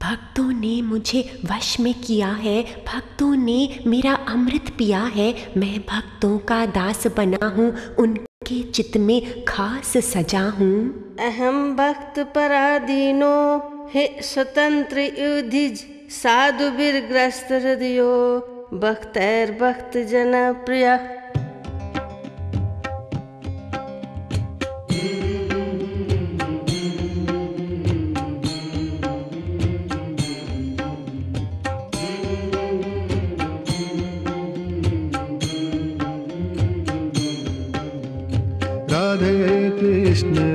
भक्तों ने मुझे वश में किया है, भक्तों ने मेरा अमृत पिया है। मैं भक्तों का दास बना हूँ, उनके चित्त में खास सजा हूँ। अहम भक्त पराधीनो हे स्वतंत्र युधिज, साधु बीरग्रस्त हृदयो भक्तैर भक्त जन प्रिय।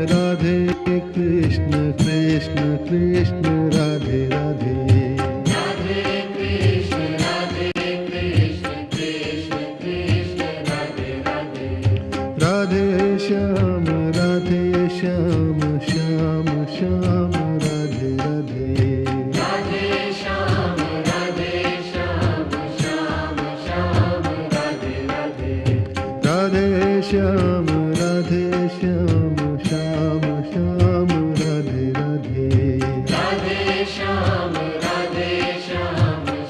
राधे कृष्ण कृष्ण कृष्ण राधे राधे। राधे कृष्ण कृष्ण कृष्ण राधे राधे। राधे श्याम श्याम श्याम राधे राधे। राधे श्याम श्याम श्याम राधे राधे। राधे श्याम श्याम श्याम राधे राधे। राधे श्याम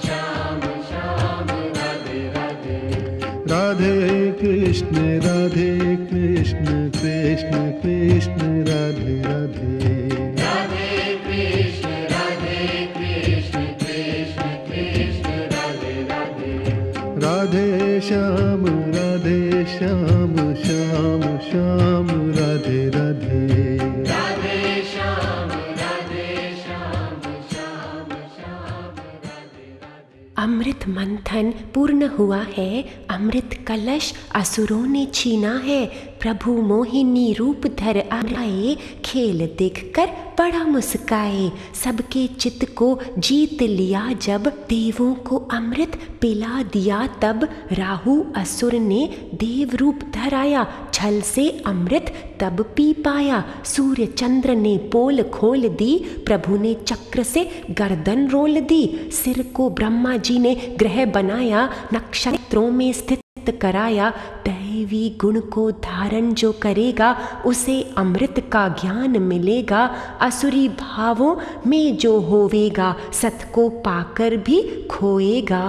श्याम श्याम राधे राधे। राधे कृष्ण कृष्ण कृष्ण राधे राधे। राधे कृष्ण कृष्ण कृष्ण राधे राधे। राधे श्याम श्याम श्याम राधे राधे। राधे श्याम श्याम श्याम राधे राधे। अमृत मंथन पूर्ण हुआ है, अमृत कलश असुरों ने छीना है। प्रभु मोहिनी रूप धर आए, खेल देखकर बड़ा मुस्काए। सबके चित्त को जीत लिया जब, देवों को अमृत पिला दिया तब। राहु असुर ने देव रूप धराया, छल से अमृत तब पी पाया। सूर्य चंद्र ने पोल खोल दी, प्रभु ने चक्र से गर्दन रोल दी। सिर को ब्रह्मा जी ने ग्रह बनाया, नक्षत्रों में स्थित कराया। दैवी गुण को धारण जो करेगा, उसे अमृत का ज्ञान मिलेगा। असुरी भावों में जो होवेगा, सत को पाकर भी खोएगा।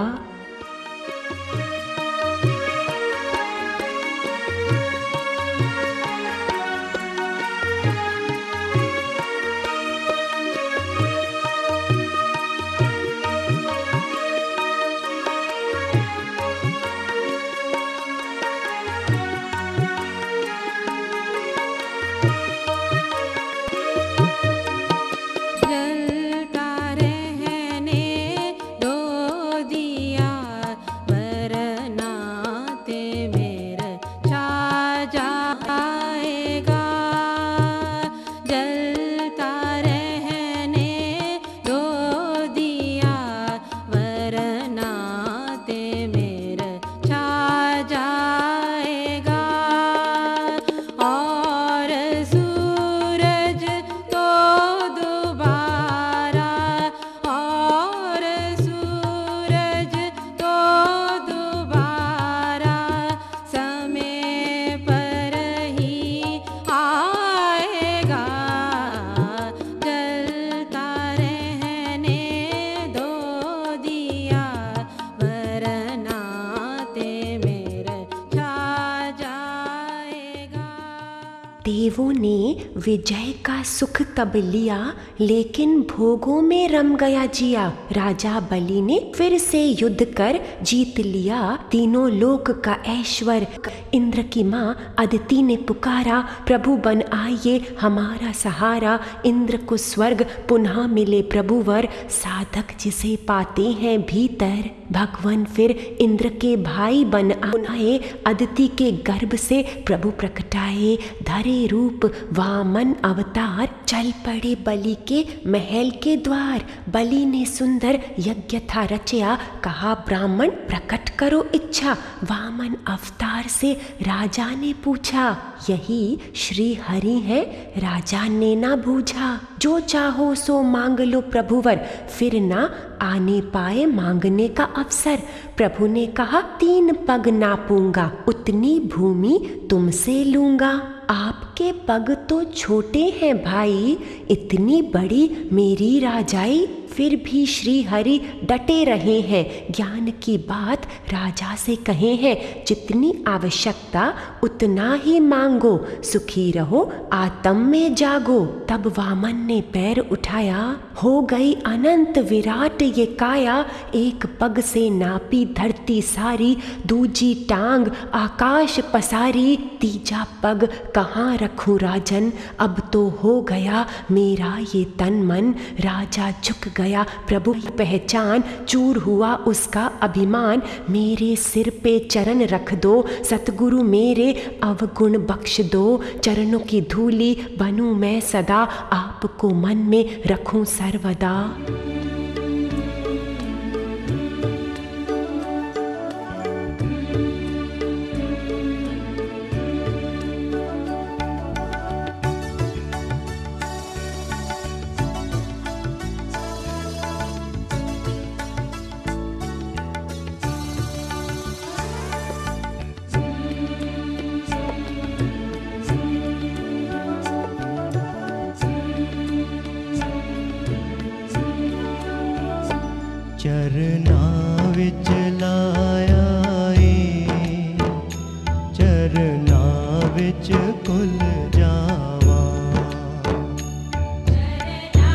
देवों ने विजय का सुख तब लिया, लेकिन भोगों में रम गया जिया। राजा बलि ने फिर से युद्ध कर जीत लिया तीनों लोक का ऐश्वर्य। इंद्र की माँ अदिति ने पुकारा, प्रभु बन आइए हमारा सहारा। इंद्र को स्वर्ग पुनः मिले प्रभुवर, साधक जिसे पाते हैं भीतर। भगवान फिर इंद्र के भाई बन आए, अदिति के गर्भ से प्रभु प्रकटाए। धरे रूप वामन अवतार, चल पड़े बलि के महल के द्वार। बलि ने सुंदर यज्ञ था रचया, कहा ब्राह्मण प्रकट करो इच्छा। वामन अवतार से राजा ने पूछा, यही श्री हरि है राजा ने ना बूझा। जो चाहो सो मांग लो प्रभुवर, फिर ना आने पाए मांगने का अवसर। प्रभु ने कहा 3 पग नापूंगा, उतनी भूमि तुमसे लूंगा। आप आपके पग तो छोटे हैं भाई, इतनी बड़ी मेरी राजाई। फिर भी श्री हरि डटे रहे हैं, ज्ञान की बात राजा से कहे हैं। जितनी आवश्यकता उतना ही मांगो, सुखी रहो आत्म में जागो। तब वामन ने पैर उठाया, हो गई अनंत विराट ये काया। एक पग से नापी धरती सारी, दूजी टांग आकाश पसारी। तीजा पग कहाँ रखूं राजन, अब तो हो गया मेरा ये तन मन। राजा झुक गया प्रभु पहचान, चूर हुआ उसका अभिमान। मेरे सिर पे चरण रख दो सतगुरु मेरे, अवगुण बख्श दो। चरणों की धूली बनूं मैं सदा, आपको मन में रखूं सर्वदा। चरना विच लाया ए, चरना विच कुल जावा। चरना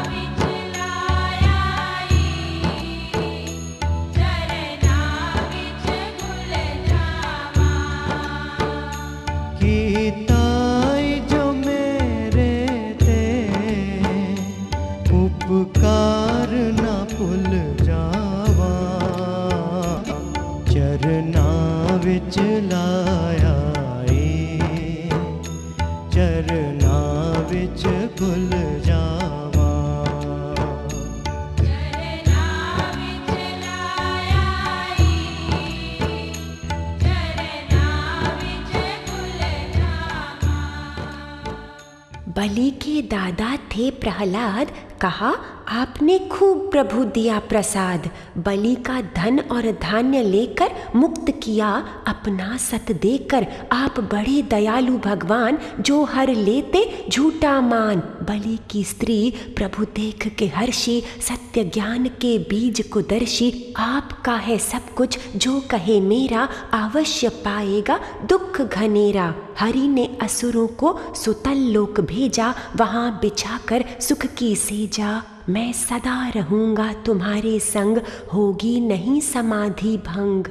विच लाया ए, चरना विच कुल जावा। कीताई जो मेरे ते, उपकार ना भुल जावा। चरना विच लाया ए, चरना विच भुल जावा। चरना विच लाया ए, चरना विच कुल जावा। बलि के दादा थे प्रहलाद, कहा आपने खूब प्रभु दिया प्रसाद। बलि का धन और धान्य लेकर मुक्त किया अपना सत देकर। आप बड़े दयालु भगवान, जो हर लेते झूठा मान। बलि की स्त्री प्रभु देख के हर्षी, सत्य ज्ञान के बीज को दर्शी। आपका है सब कुछ जो कहे मेरा, अवश्य पाएगा दुख घनेरा। हरि ने असुरों को सुतल लोक भेजा, वहां बिछाकर सुख की सेजा। मैं सदा रहूंगा तुम्हारे संग, होगी नहीं समाधि भंग।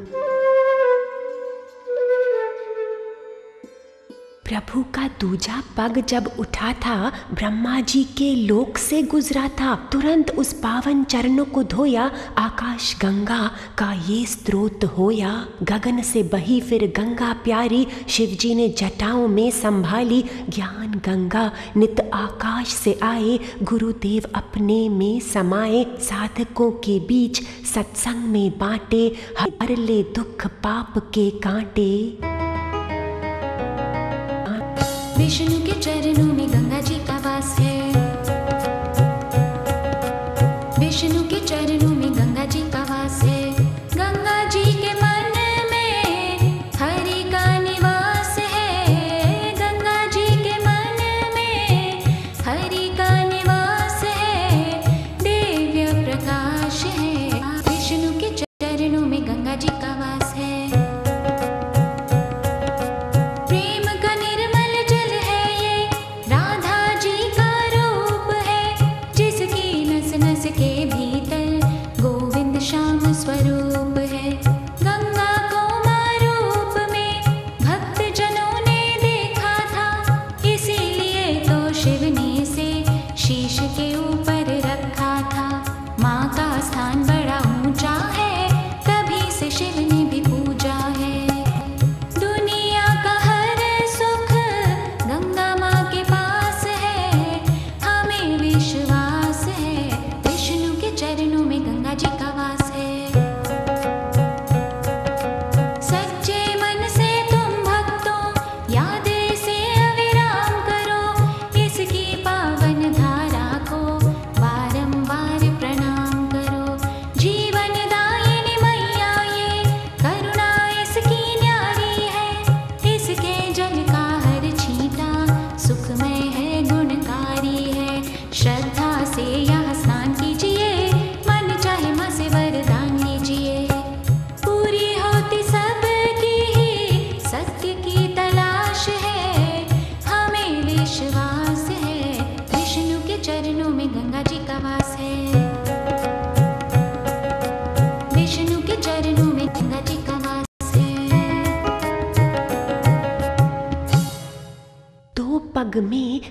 प्रभु का दूजा पग जब उठा था, ब्रह्मा जी के लोक से गुजरा था। तुरंत उस पावन चरणों को धोया, आकाश गंगा का ये स्रोत होया। गगन से बही फिर गंगा प्यारी, शिव जी ने जटाओं में संभाली। ज्ञान गंगा नित आकाश से आए, गुरुदेव अपने में समाये। साधकों के बीच सत्संग में बांटे, हर ले दुख पाप के कांटे। विष्णु के चरणों में गंगा जी का वास है। विष्णु के चरणों में गंगा जी का वास है। गंगा जी के मन में हरि का निवास है। गंगा जी के मन में हरि का निवास है। दिव्य प्रकाश है। विष्णु के चरणों में गंगा जी का वास है।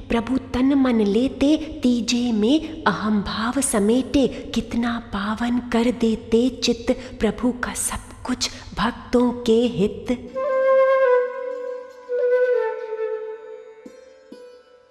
प्रभु तन मन लेते, तीजे में अहम भाव समेटे, कितना पावन कर देते चित्त, प्रभु का सब कुछ भक्तों के हित।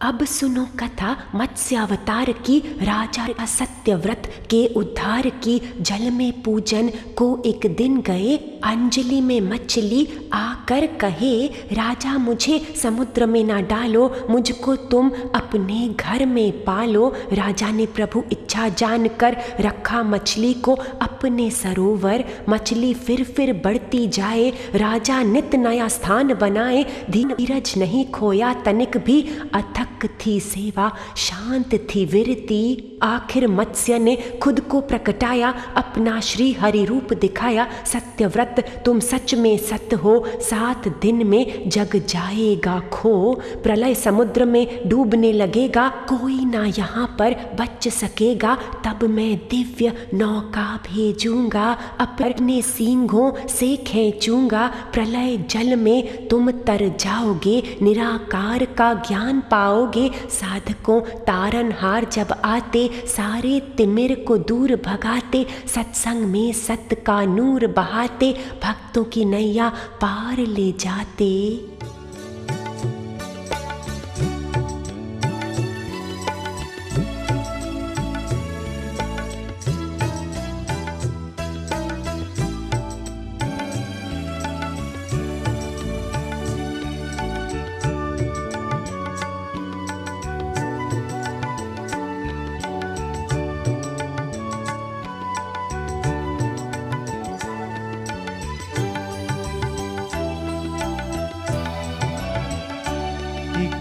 अब सुनो कथा मत्स्य अवतार की, राजा सत्यव्रत के उद्धार की। जल में पूजन को एक दिन गए, अंजलि में मछली आकर कहे, राजा मुझे समुद्र में ना डालो, मुझको तुम अपने घर में पालो। राजा ने प्रभु इच्छा जानकर रखा मछली को अपने सरोवर, मछली फिर बढ़ती जाए, राजा नित नया स्थान बनाए, धीरज नहीं खोया तनिक भी, अथक थी सेवा, शांत थी विरति। आखिर मत्स्य ने खुद को प्रकटाया, अपना श्री हरि रूप दिखाया, सत्यव्रत तुम सच में सत्य हो, 7 दिन में जग जाएगा खो। प्रलय समुद्र में डूबने लगेगा, कोई ना यहाँ पर बच सकेगा, तब मैं दिव्य नौका भेजूंगा, अपने सींगों से खींचूंगा, प्रलय जल में तुम तर जाओगे, निराकार का ज्ञान पाओगे। साधकों तारनहार जब आते, सारे तिमिर को दूर भगाते, सत्संग में सत्य का नूर बहाते, भक्तों की नैया पार ले जाते।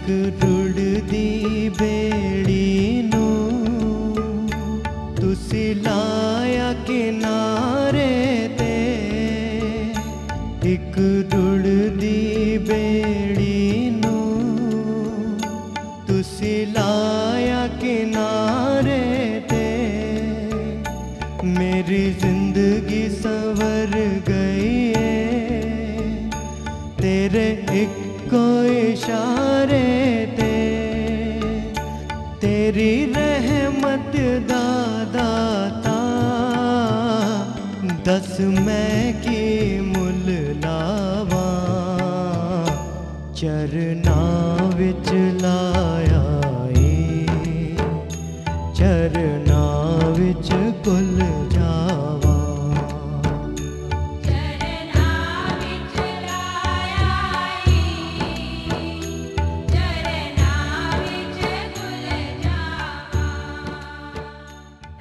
रुड़दी बेड़ी नू तुसी लाया किनारे ते, एक रुड़दी बेड़ी नू तुसी लाया किनारे ते, मेरी जिंदगी संवर गई है तेरे एक कोई इशारे ते, तेरी रहमत दाता, दस मैं की मुल लावा, चरना विच लाया ए, चरना विच कुल जावा।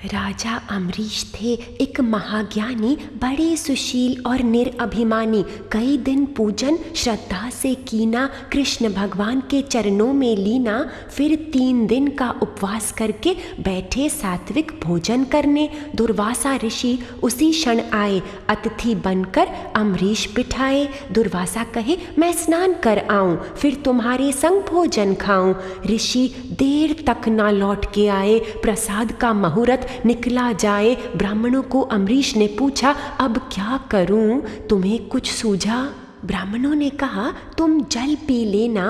राजा अम्बरीश थे एक महाज्ञानी, बड़े सुशील और निरअभिमानी। कई दिन पूजन श्रद्धा से कीना, कृष्ण भगवान के चरणों में लीना। फिर 3 दिन का उपवास करके बैठे सात्विक भोजन करने। दुर्वासा ऋषि उसी क्षण आए, अतिथि बनकर अम्बरीश बिठाए। दुर्वासा कहे, मैं स्नान कर आऊं, फिर तुम्हारे संग भोजन खाऊं। ऋषि देर तक ना लौट के आए, प्रसाद का मुहूर्त निकला जाए। ब्राह्मणों को अम्बरीश ने पूछा, अब क्या करूं, तुम्हें कुछ सूझा? ब्राह्मणों ने कहा, तुम जल पी लेना,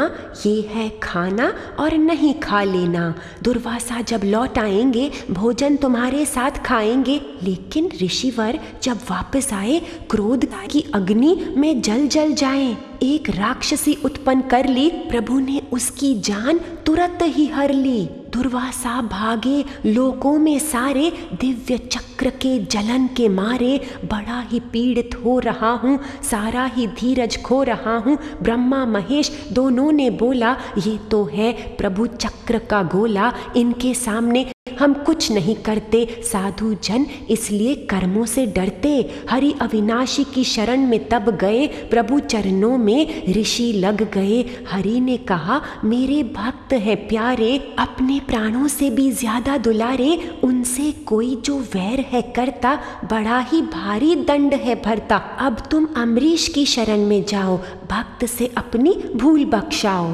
ये है खाना, और नहीं खा लेना। दुर्वासा जब लौट आएंगे भोजन तुम्हारे साथ खाएंगे। लेकिन ऋषिवर जब वापस आए, क्रोध की अग्नि में जल जाएं। एक राक्षसी उत्पन्न कर ली, प्रभु ने उसकी जान तुरंत ही हर ली। दुर्वासा भागे लोकों में सारे, दिव्य चक्र के जलन के मारे। बड़ा ही पीड़ित हो रहा हूँ, सारा ही धीरज खो रहा हूँ। ब्रह्मा महेश दोनों ने बोला, ये तो है प्रभु चक्र का गोला, इनके सामने हम कुछ नहीं करते। साधु जन इसलिए कर्मों से डरते। हरि अविनाशी की शरण में तब गए, प्रभु चरणों में ऋषि लग गए। हरि ने कहा, मेरे भक्त है प्यारे, अपने प्राणों से भी ज्यादा दुलारे। उनसे कोई जो वैर है करता, बड़ा ही भारी दंड है भरता। अब तुम अम्बरीश की शरण में जाओ, भक्त से अपनी भूल बख्शाओ।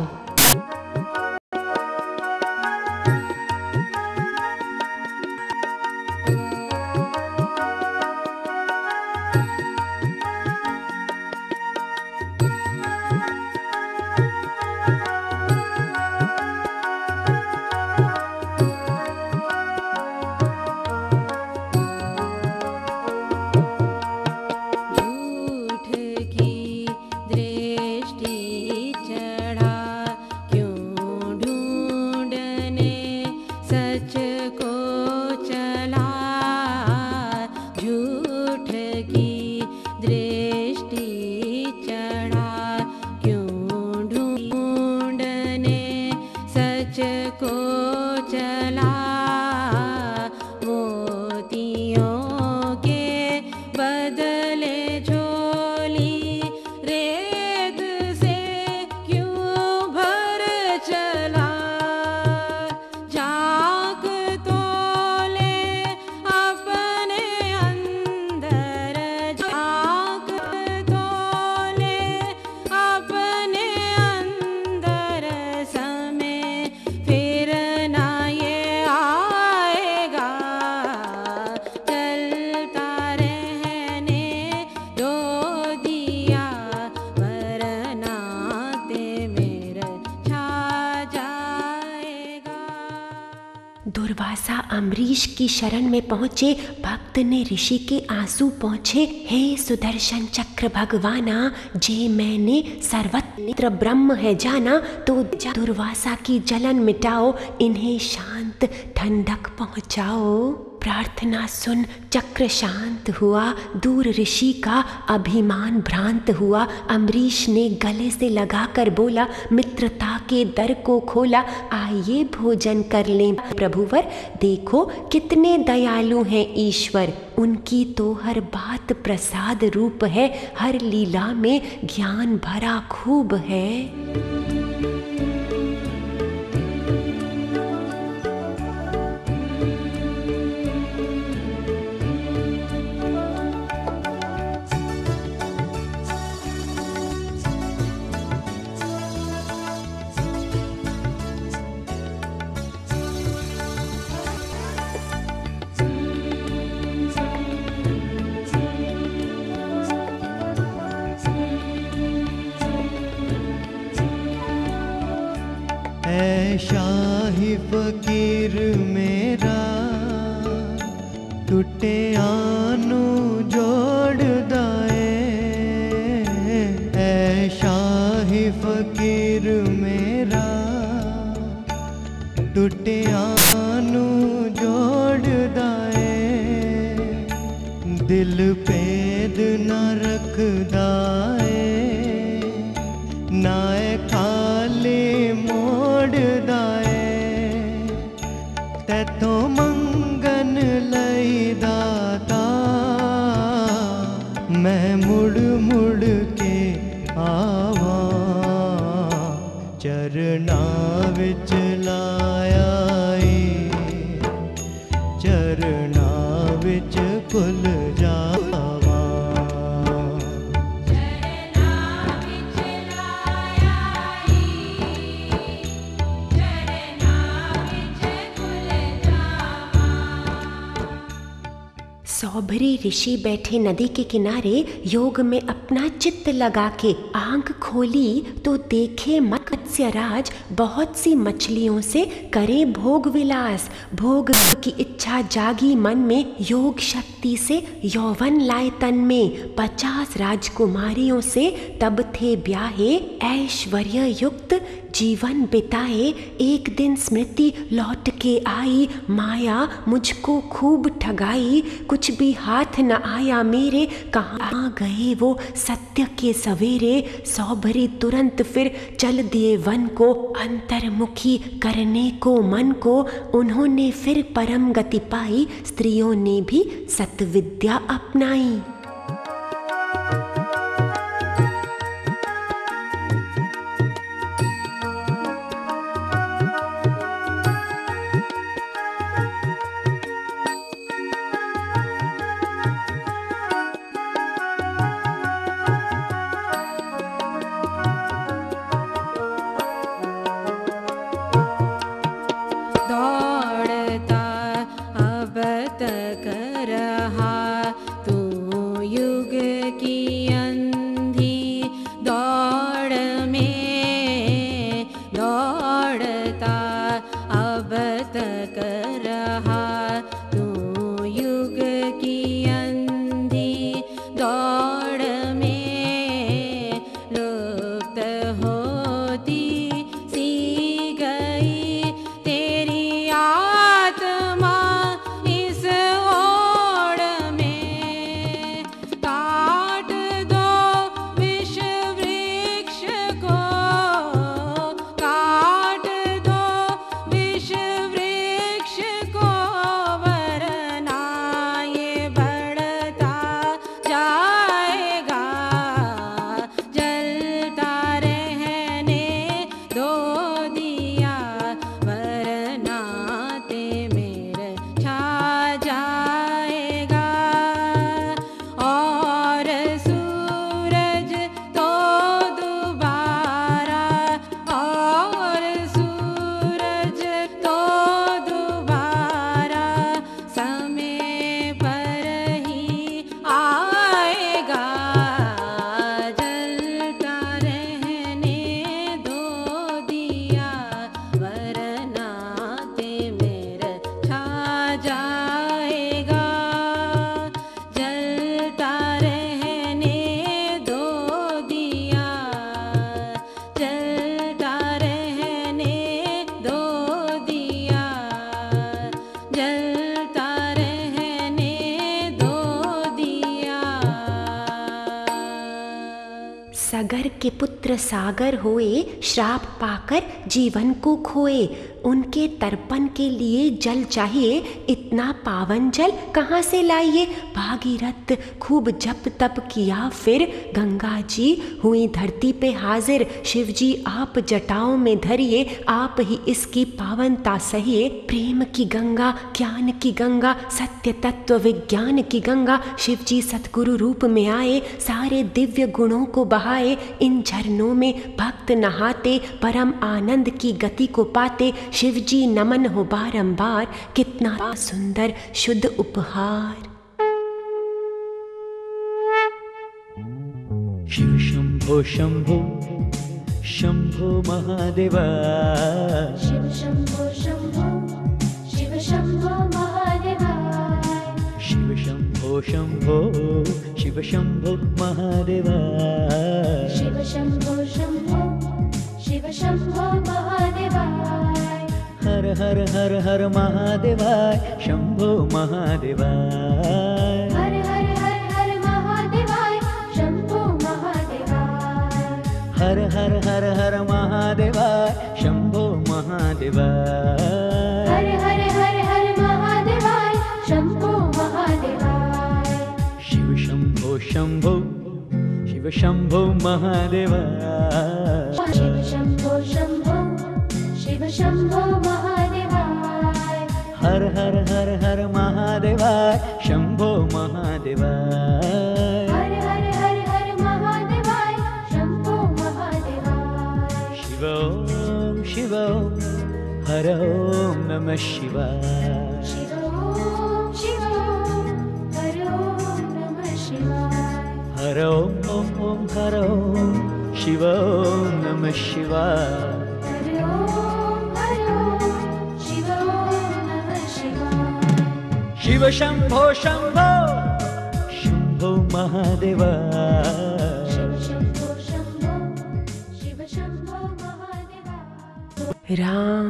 चला मोतियों के बदले झोली रेत से क्यों भर चला झांक तोले अपने अंदर झांक तोले अपने अंदर समय फिर ना ये आएगा चलता रहने दो दिया वरना ते मेरा छा जाएगा। दुर्वासा अम्बरीश की शरण में पहुंचे। भक्त ने ऋषि के आंसू पहुंचे। हे सुदर्शन चक्र भगवाना, जे मैंने सर्वत्र ब्रह्म है जाना, तो दुर्वासा की जलन मिटाओ, इन्हें शांत ठंडक पहुंचाओ। प्रार्थना सुन चक्र शांत हुआ, दूर ऋषि का अभिमान भ्रांत हुआ। अम्बरीश ने गले से लगाकर बोला, मित्रता के दर को खोला, आइए भोजन कर लें प्रभुवर। देखो कितने दयालु हैं ईश्वर, उनकी तो हर बात प्रसाद रूप है, हर लीला में ज्ञान भरा खूब है। शाही फकीर मेरा टूटे आनू जोड़ दाए, ऐ शाही फकीर मेरा टूटे आनू जोड़ दाए, दिल पेद न रख दाए, नाए खाली मोड़ दाए, तैथों मंगन लई दाता, मैं मुड़ मुड़ के आवा, चरना विच लाया, चरना विच कुल जावा। सौभरी ऋषि बैठे नदी के किनारे, योग में अपना चित्त लगा के आंख खोली तो देखे मत्स्यराज बहुत सी मछलियों से करे भोग विलास। भोग की इच्छा जागी मन में, योग शक्ति से यौवन लाए तन में। 50 राजकुमारियों से तब थे ब्याहे, ऐश्वर्य युक्त जीवन बिताए। एक दिन स्मृति लौट के आई, माया मुझको खूब ठगाई, कुछ भी हाथ न आया मेरे, कहाँ गए वो सत्य के सवेरे। सौभरी तुरंत फिर चल दिए वन को, अंतर्मुखी करने को मन को। उन्होंने फिर परम गति पाई, स्त्रियों ने भी सत्विद्या अपनाई। दौड़ता अब तक रहा तू युग की अंधी दौड़ में, दौड़ता अब तक रहा तू युग की अंधी दौड़ में, लुप्त होती सी गई तेरी आत्मा इस ओड़ में। काट दो विष वृक्ष को, काट दो विष वृक्ष के पुत्र सागर होए, श्राप पाकर जीवन को खोए। उनके तर्पण के लिए जल चाहिए, इतना पावन जल कहाँ से लाइए। भागीरथ खूब जप तप किया, फिर गंगा जी हुई धरती पे हाजिर। शिव जी आप जटाओं में धरिए, आप ही इसकी पावनता सहिए। प्रेम की गंगा, ज्ञान की गंगा, सत्य तत्व विज्ञान की गंगा। शिव जी सतगुरु रूप में आए, सारे दिव्य गुणों को बहाए। इन झरनों में भक्त नहाते, परम आनंद की गति को पाते। शिव जी नमन हो बारंबार, कितना सुंदर शुद्ध उपहार। शिव शंभो शंभो शंभो महादेवा। शिव शंभो शंभो शिव शंभो महादेवा। शिव शंभो शंभो शिव शंभो महादेवा। शिव शंभो शंभो शिव शंभो महादेवा। हर हर हर हर महादेवाय, शंभो महादेवाय। हर हर हर हर महादेवाय, शंभो महादेवाय। हर हर हर हर महादेवाय, शंभो महादेवाय। हर हर हर हर महादेवाय, शंभो महादेवाय। शिव शंभो शंभो शिव शंभो महादेवाय। शिव शंभो शंभो शिव शंभो महादेवाय। हर हर हर हर महादेवाय, शंभो महादेवाय। हर हर हर हर महादेवाय, शंभो महादेवाय। शिव ओम शिव ओम, हर ओम नमः शिवाय। शिव ओम शिव ओम, हर ओम नमः शिवाय। हर ओम ओम ओम हर ओम, शिव ओम नमः शिवाय। हर ओम शिव ओम नमः शिवाय। शिव शंभो शंभो शंभो महादेवा। शिव शंभो शंभो शिव शंभो महादेवा। राम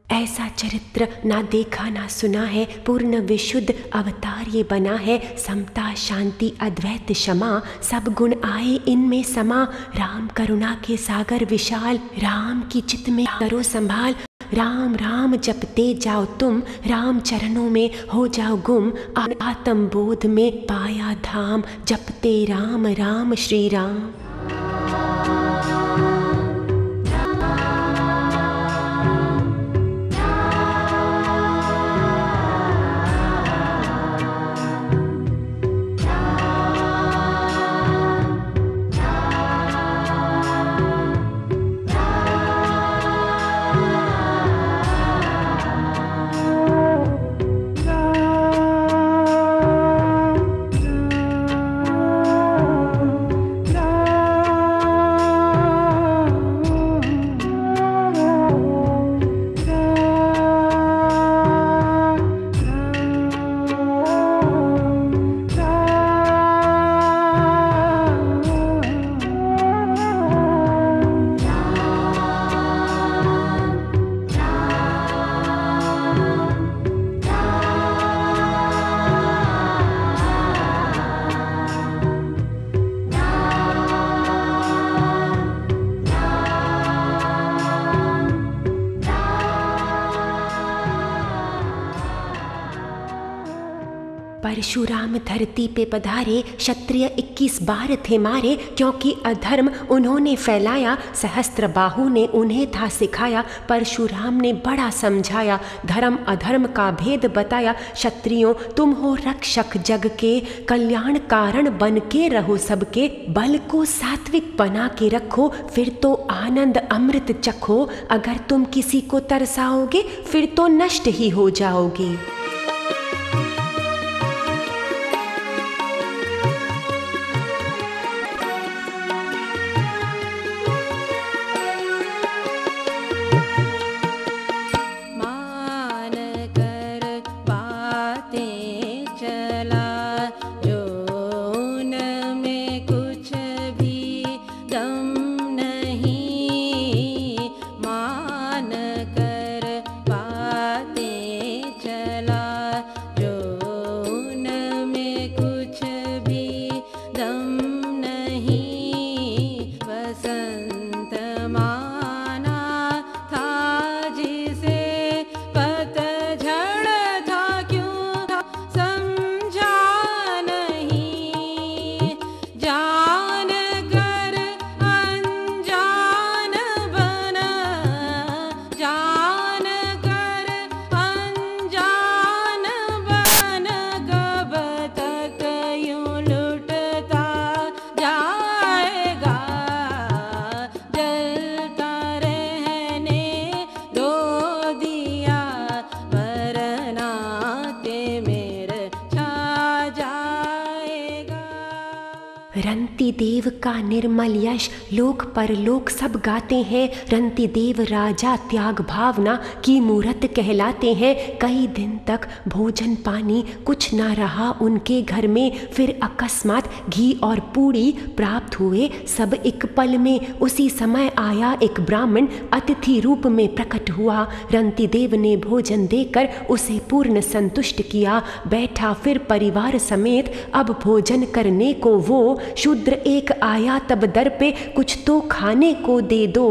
ऐसा चरित्र ना देखा ना सुना है, पूर्ण विशुद्ध अवतार ये बना है। समता शांति अद्वैत क्षमा, सब गुण आए इनमें समा। राम करुणा के सागर विशाल, राम की चित में करो संभाल। राम राम जपते जाओ तुम, राम चरणों में हो जाओ गुम। आत्म बोध में पाया धाम, जपते राम राम श्री राम। परशुराम धरती पे पधारे, क्षत्रिय 21 बार थे मारे। क्योंकि अधर्म उन्होंने फैलाया, सहस्त्र बाहु ने उन्हें था सिखाया। परशुराम ने बड़ा समझाया, धर्म अधर्म का भेद बताया। क्षत्रियों तुम हो रक्षक जग के, कल्याण कारण बन के रहो सबके। बल को सात्विक बना के रखो, फिर तो आनंद अमृत चखो। अगर तुम किसी को तरसाओगे, फिर तो नष्ट ही हो जाओगे। चला रंती देव का निर्मल यश लोक परलोक सब गाते हैं। रंती देव राजा त्याग भावना की मूरत कहलाते हैं। कई दिन तक भोजन पानी कुछ ना रहा उनके घर में, फिर अकस्मात घी और पूड़ी प्राप्त हुए सब एक पल में। उसी समय आया एक ब्राह्मण अतिथि रूप में प्रकट हुआ। रंती देव ने भोजन देकर उसे पूर्ण संतुष्ट किया। बैठा फिर परिवार समेत अब भोजन करने को वो। शूद्र एक आया तब दर पे कुछ तो खाने को दे दो।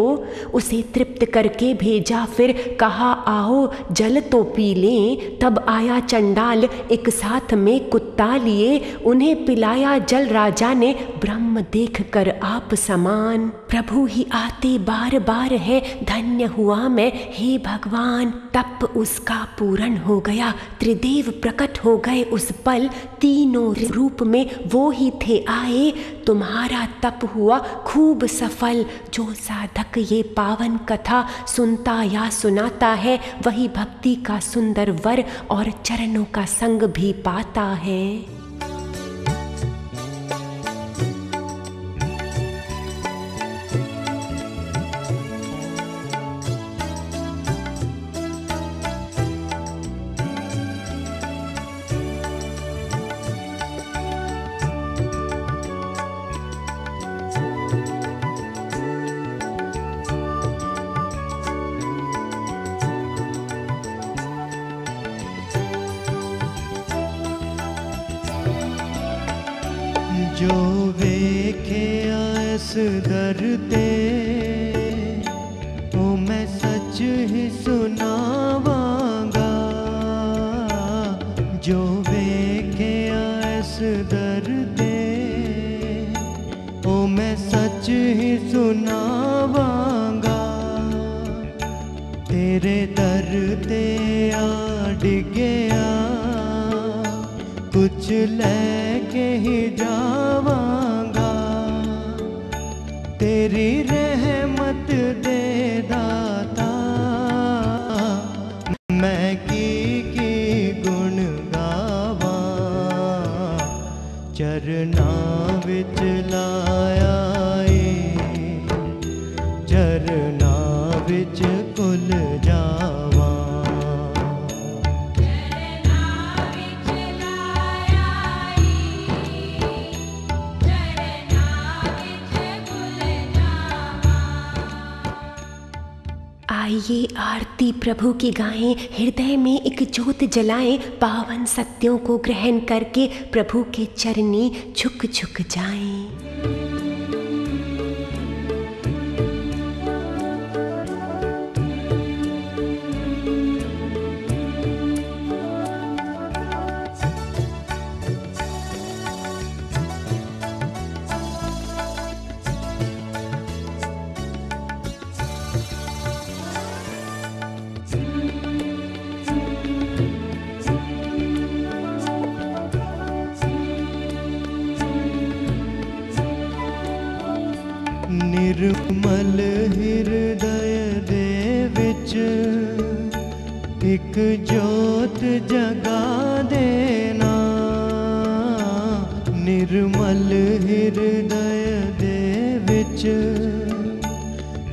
उसे तृप्त करके भेजा फिर कहा आओ जल तो पी लें। तब आया चंडाल एक साथ में कुत्ता लिए, उन्हें पिलाया जल राजा ने ब्रह्म देख कर आप समान। प्रभु ही आते बार बार है धन्य हुआ मैं हे भगवान। तप उसका पूर्ण हो गया त्रिदेव प्रकट हो गए उस पल। तीनों रूप में वो ही थे आए, तुम्हारा तप हुआ खूब सफल। जो साधक ये पावन कथा सुनता या सुनाता है, वही भक्ति का सुंदर वर और चरणों का संग भी पाता है। जो वेखे आस दर ते ओ मैं सच ही सुनावांगा। जो वेखे आस दर ते ओ मैं सच ही सुनावांगा। तेरे दर ते आ डिगया कुछ लेके ही जावांगा। तेरी रहमत दे दाता मैं की गुण गावा। चरना विच लाया चरना विच कुल जावा। आइए आरती प्रभु की गाएं, हृदय में एक ज्योत जलाएं। पावन सत्यों को ग्रहण करके प्रभु के चरनी झुक झुक जाएं। निर्मल हृदय दे विच एक जोत जगा देना। निर्मल हृदय दे विच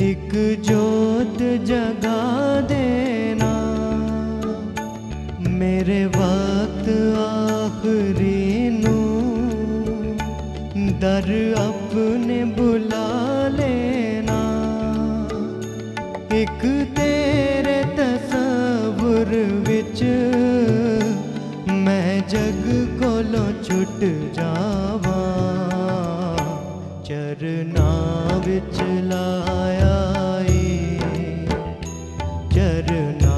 एक जोत जगा देना। मेरे वक्त आखरी नू दर अपने बुला लेना। एक तेरे तसव्वुर विच मैं जग कोलों छुट जावा। चरना विच लाया चरना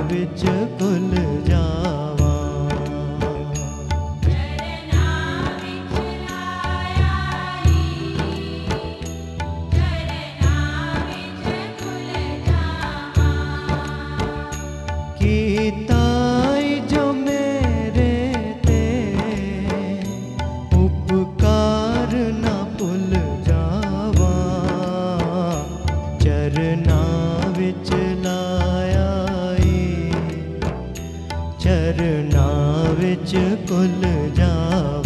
विच कुल जावा। कीताई जो मेरे ते उपकार न भुल जावा। चरना विच लाया चरना विच कुल जावा।